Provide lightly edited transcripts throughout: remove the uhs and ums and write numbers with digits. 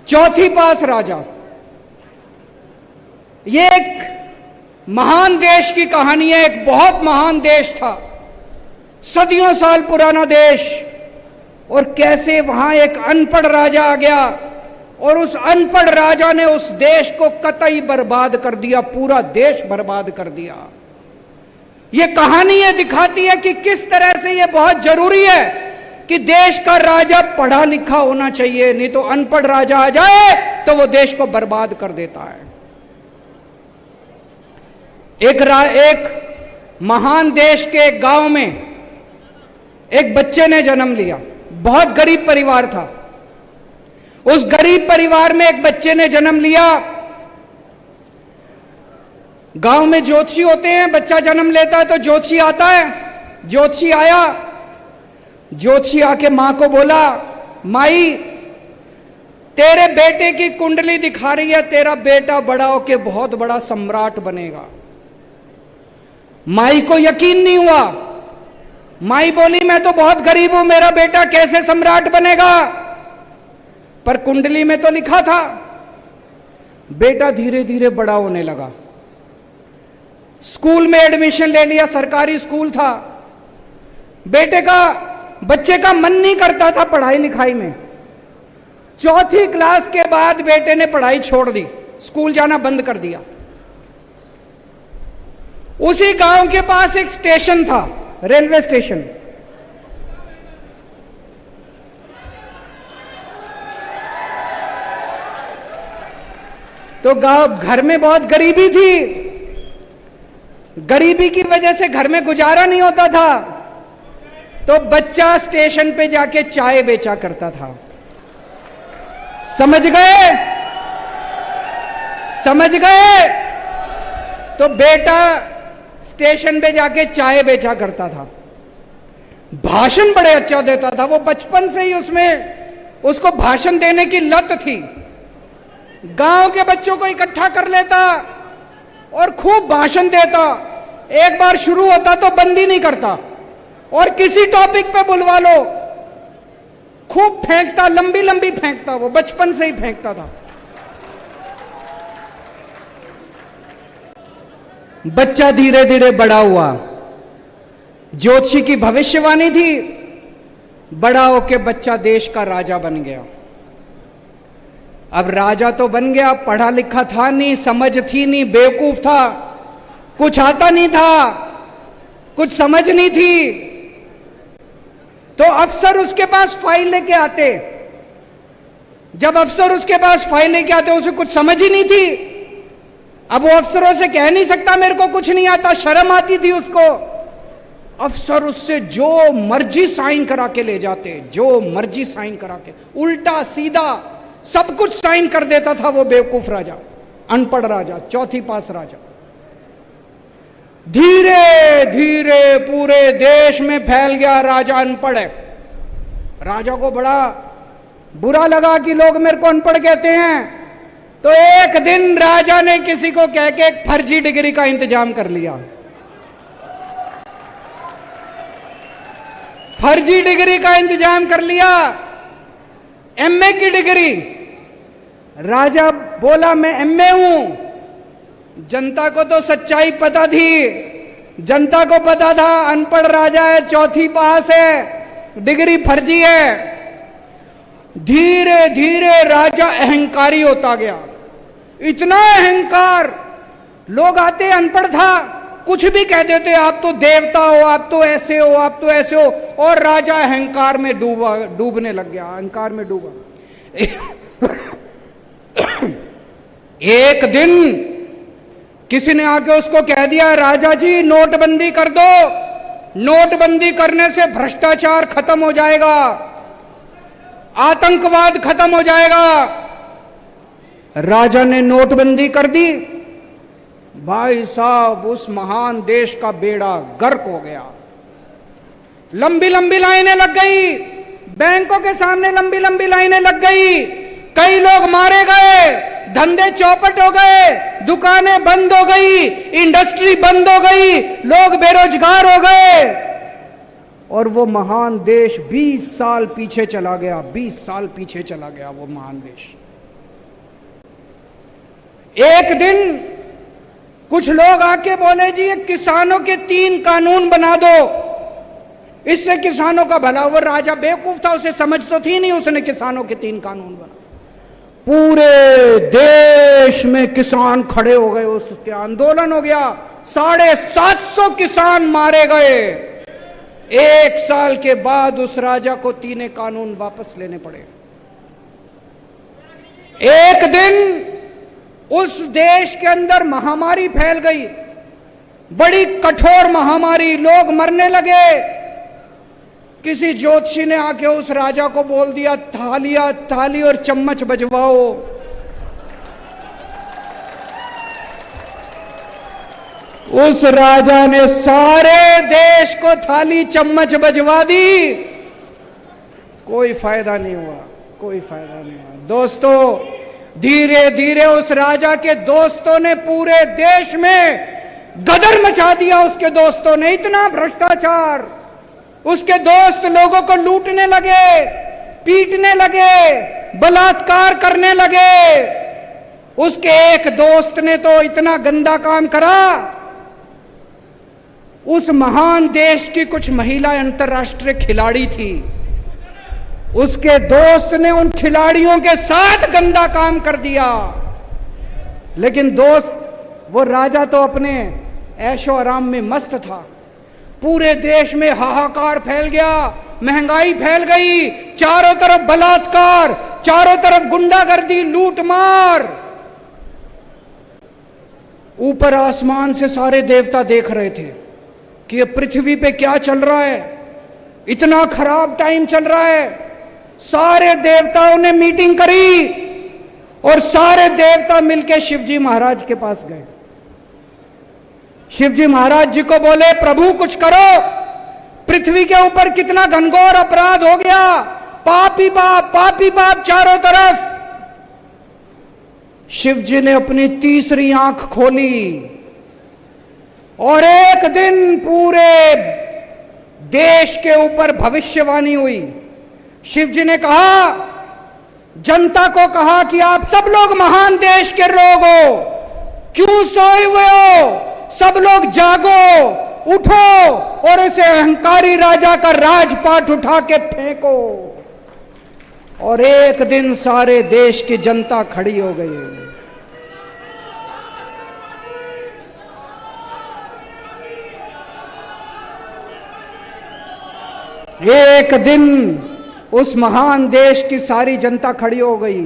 चौथी पास राजा। ये एक महान देश की कहानी है। एक बहुत महान देश था, सदियों साल पुराना देश, और कैसे वहां एक अनपढ़ राजा आ गया और उस अनपढ़ राजा ने उस देश को कतई बर्बाद कर दिया, पूरा देश बर्बाद कर दिया। ये कहानी ये दिखाती है कि किस तरह से ये बहुत जरूरी है कि देश का राजा पढ़ा लिखा होना चाहिए, नहीं तो अनपढ़ राजा आ जाए तो वो देश को बर्बाद कर देता है। एक महान देश के एक गांव में एक बच्चे ने जन्म लिया। बहुत गरीब परिवार था। उस गरीब परिवार में एक बच्चे ने जन्म लिया। गांव में ज्योतिषी होते हैं, बच्चा जन्म लेता है तो ज्योतिषी आता है। ज्योतिषी आया, ज्योतिषी आके मां को बोला, माई तेरे बेटे की कुंडली दिखा रही है, तेरा बेटा बड़ा होके बहुत बड़ा सम्राट बनेगा। माई को यकीन नहीं हुआ। माई बोली, मैं तो बहुत गरीब हूं, मेरा बेटा कैसे सम्राट बनेगा? पर कुंडली में तो लिखा था। बेटा धीरे धीरे बड़ा होने लगा। स्कूल में एडमिशन ले लिया, सरकारी स्कूल था। बच्चे का मन नहीं करता था पढ़ाई लिखाई में। चौथी क्लास के बाद बेटे ने पढ़ाई छोड़ दी, स्कूल जाना बंद कर दिया। उसी गांव के पास एक स्टेशन था, रेलवे स्टेशन। तो घर में बहुत गरीबी थी। गरीबी की वजह से घर में गुजारा नहीं होता था, तो बच्चा स्टेशन पे जाके चाय बेचा करता था। समझ गए? समझ गए? तो बेटा स्टेशन पे जाके चाय बेचा करता था। भाषण बड़े अच्छा देता था। वो बचपन से ही उसको भाषण देने की लत थी। गांव के बच्चों को इकट्ठा कर लेता और खूब भाषण देता। एक बार शुरू होता तो बंद ही नहीं करता, और किसी टॉपिक पे बुलवा लो, खूब फेंकता, लंबी लंबी फेंकता। वो बचपन से ही फेंकता था। बच्चा धीरे धीरे बड़ा हुआ। ज्योतिषी की भविष्यवाणी थी, बड़ा होके बच्चा देश का राजा बन गया। अब राजा तो बन गया, पढ़ा लिखा था नहीं, समझ थी नहीं, बेवकूफ था, कुछ आता नहीं था, कुछ समझ नहीं थी। तो अफसर उसके पास फाइल लेके आते। जब अफसर उसके पास फाइल लेके आते, उसे कुछ समझ ही नहीं थी। अब वो अफसरों से कह नहीं सकता मेरे को कुछ नहीं आता, शर्म आती थी उसको। अफसर उससे जो मर्जी साइन करा के ले जाते, जो मर्जी साइन करा के, उल्टा सीधा सब कुछ साइन कर देता था वो बेवकूफ राजा, अनपढ़ राजा, चौथी पास राजा। धीरे धीरे पूरे देश में फैल गया राजा अनपढ़ है। राजा को बड़ा बुरा लगा कि लोग मेरे को अनपढ़ कहते हैं। तो एक दिन राजा ने किसी को कह के एक फर्जी डिग्री का इंतजाम कर लिया। फर्जी डिग्री का इंतजाम कर लिया, एमए की डिग्री। राजा बोला मैं एमए हूं। जनता को तो सच्चाई पता थी, जनता को पता था अनपढ़ राजा है, चौथी पास है, डिग्री फर्जी है। धीरे धीरे राजा अहंकारी होता गया। इतना अहंकार, लोग आते, अनपढ़ था, कुछ भी कह देते, आप तो देवता हो, आप तो ऐसे हो, आप तो ऐसे हो। और राजा अहंकार में डूबने लग गया, अहंकार में डूबा। एक दिन किसी ने आके उसको कह दिया, राजा जी नोटबंदी कर दो, नोटबंदी करने से भ्रष्टाचार खत्म हो जाएगा, आतंकवाद खत्म हो जाएगा। राजा ने नोटबंदी कर दी। भाई साहब, उस महान देश का बेड़ा गर्क हो गया। लंबी लंबी लाइनें लग गई, बैंकों के सामने लंबी लंबी लाइनें लग गई। कई लोग मारे गए, धंधे चौपट हो गए, दुकानें बंद हो गई, इंडस्ट्री बंद हो गई, लोग बेरोजगार हो गए। और वो महान देश 20 साल पीछे चला गया, 20 साल पीछे चला गया वो महान देश। एक दिन कुछ लोग आके बोले जी ये किसानों के 3 कानून बना दो, इससे किसानों का भला। वो राजा बेवकूफ था, उसे समझ तो थी नहीं, उसने किसानों के 3 कानून बना। पूरे देश में किसान खड़े हो गए, उसके आंदोलन हो गया, 750 किसान मारे गए। 1 साल के बाद उस राजा को 3 कानून वापस लेने पड़े। एक दिन उस देश के अंदर महामारी फैल गई, बड़ी कठोर महामारी, लोग मरने लगे। किसी ज्योतिषी ने आके उस राजा को बोल दिया, थाली और चम्मच बजवाओ। उस राजा ने सारे देश को थाली चम्मच बजवा दी, कोई फायदा नहीं हुआ, कोई फायदा नहीं हुआ। दोस्तों, धीरे धीरे उस राजा के दोस्तों ने पूरे देश में गदर मचा दिया। उसके दोस्तों ने इतना भ्रष्टाचार, उसके दोस्त लोगों को लूटने लगे, पीटने लगे, बलात्कार करने लगे। उसके एक दोस्त ने तो इतना गंदा काम करा, उस महान देश की कुछ महिला अंतर्राष्ट्रीय खिलाड़ी थी, उसके दोस्त ने उन खिलाड़ियों के साथ गंदा काम कर दिया। लेकिन दोस्त, वो राजा तो अपने ऐशो आराम में मस्त था। पूरे देश में हाहाकार फैल गया, महंगाई फैल गई, चारों तरफ बलात्कार, चारों तरफ गुंडागर्दी, लूटमार। ऊपर आसमान से सारे देवता देख रहे थे कि ये पृथ्वी पे क्या चल रहा है, इतना खराब टाइम चल रहा है। सारे देवताओं ने मीटिंग करी और सारे देवता मिलकर शिवजी महाराज के पास गए। शिवजी महाराज जी को बोले, प्रभु कुछ करो, पृथ्वी के ऊपर कितना घनघोर अपराध हो गया, पापी पाप चारों तरफ। शिवजी ने अपनी तीसरी आंख खोली और एक दिन पूरे देश के ऊपर भविष्यवाणी हुई। शिवजी ने कहा, जनता को कहा कि आप सब लोग महान देश के लोग हो, क्यों सोए हुए हो, सब लोग जागो, उठो और उसे अहंकारी राजा का राजपाट उठा के फेंको। और एक दिन सारे देश की जनता खड़ी हो गई। एक दिन उस महान देश की सारी जनता खड़ी हो गई।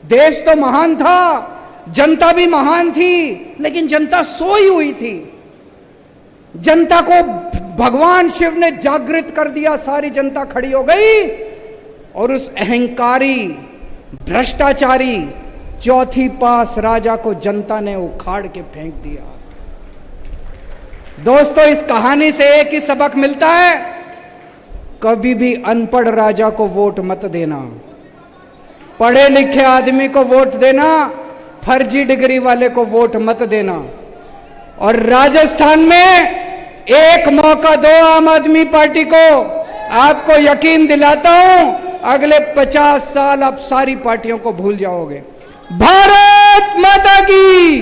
देश तो महान था, जनता भी महान थी, लेकिन जनता सोई हुई थी। जनता को भगवान शिव ने जागृत कर दिया, सारी जनता खड़ी हो गई और उस अहंकारी भ्रष्टाचारी चौथी पास राजा को जनता ने उखाड़ के फेंक दिया। दोस्तों, इस कहानी से एक ही सबक मिलता है, कभी भी अनपढ़ राजा को वोट मत देना, पढ़े लिखे आदमी को वोट देना, फर्जी डिग्री वाले को वोट मत देना। और राजस्थान में एक मौका दो आम आदमी पार्टी को, आपको यकीन दिलाता हूं अगले 50 साल आप सारी पार्टियों को भूल जाओगे। भारत माता की।